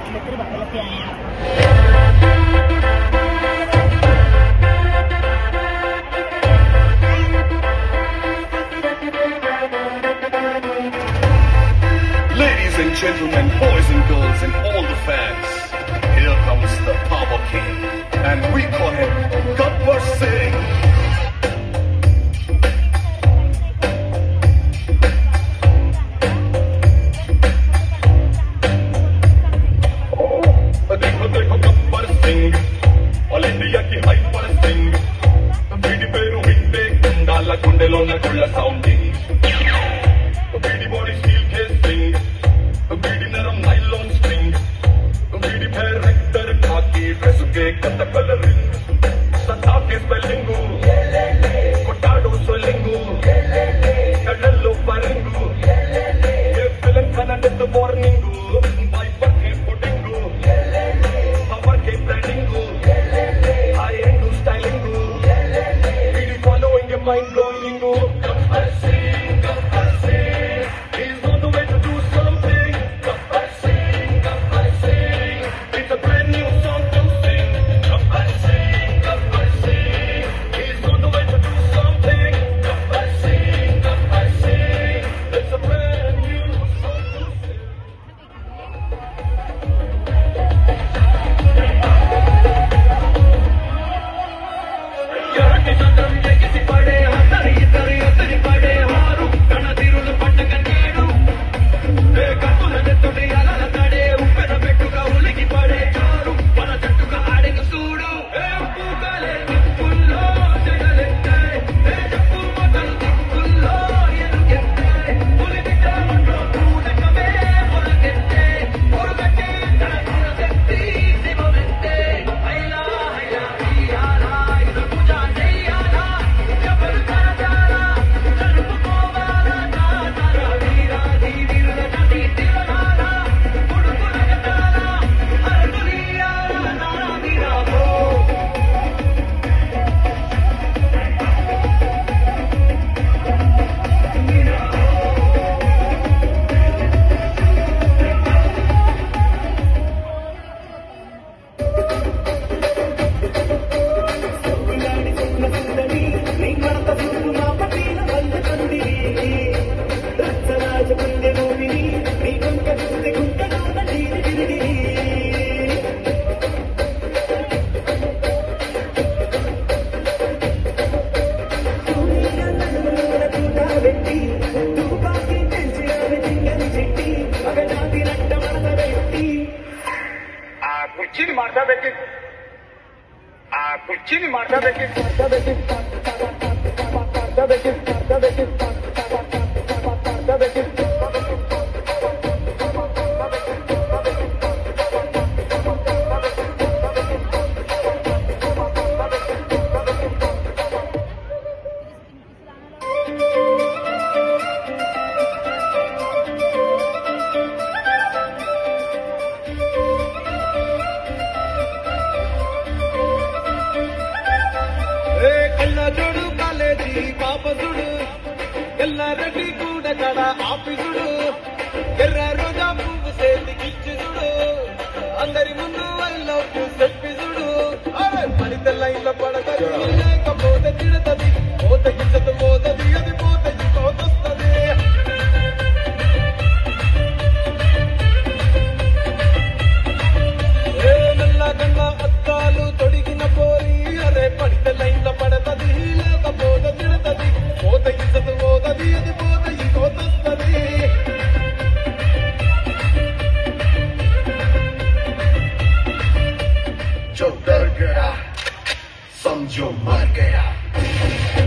Betul bakal lebih enak. Ladies and gentlemen, boys and girls, and all the fans, here comes the Power King, and we call him Gabbar Singh. देखो देखो Gabbar Singh all India की hyper Singh बीडी पेरू हिट्टे गुंडाల గుండెలోన గుళ్ళ sounding बीडी बॉडी स्टील के स्ट्रिंग बीडी नरम नाइलॉन स्ट्रिंग बीडी फेयर रेक्टर खाकी ड्रेस के कत कलरिंग सत्ता के स्पेलिंग कोटाडो स्वेलिंग कडल्लो परिंग ये फिल्म खाना डेथ वार्निंग वाइपर के पुडिंग power के ब्रांडिंग हाई एंड स्टाइलिंग बीडी following a mind blowing Gabbar Singh he's on the way to do something. Gabbar Singh, it's a brand new song to sing. Gabbar Singh, he's on the way to do something. Gabbar Singh, it's a brand new song to sing. यार के चंद्र में किसी पड़े हतरी तरी उतरी पड़े हारू कण तीरुल पटक नेडू ए कतुलने तोटी अलल तड़े उप्पेन पेट्टुगा उलिकी पड़े चारू మన జట్టుగా ఆడెను చూడు ఏ పూగలే నిప్పుల్లో జగలెత్తే ఏ చెప్పు మొదలు దిక్కుల్లో ఎలుగెత్తే ఉలిదిట మంటో పూనకమే మొలకెత్తే పొరుగట్టే తన శక్తి శివమెత్తే హైలా హైలా ఇయాలా ఇది పూజా చెయ్యాలా జబర్ కరజాలా జరుపుకోవాలా నానరా వీరాధి వీరుల నది తిరనాలా కొడుకులగతాలా అరకులియాలా నానా వీరాభో కుర్చీని మాట్లాడబెట్టి కుర్చీని మాట్లాడబెట్టి కళ్ళ చూడు కాలేజీ పాపసుడు ఎల్ల రెడ్డి కూడా కడ ఆఫీసుడు ఎర్ర రోజా పువ్వు చేతికిచ్చుడు అందరి ముందు ఐలవ్ సెల్ఫీసుడు అరే పడితే లైన్ల పడతది లేకపోతే తిడతది పోత గిచ్చత పోతది అది పోత పోతొస్తది ఏ నల్ల కన్న అద్దాలు తొడిగిన పోరి అరే పడితే లైన్ల పడతది లేకపోతే తిడతది పోత గిచ్చత పోతది అది పోత పోతొస్తది जो डर गया समझो मर गया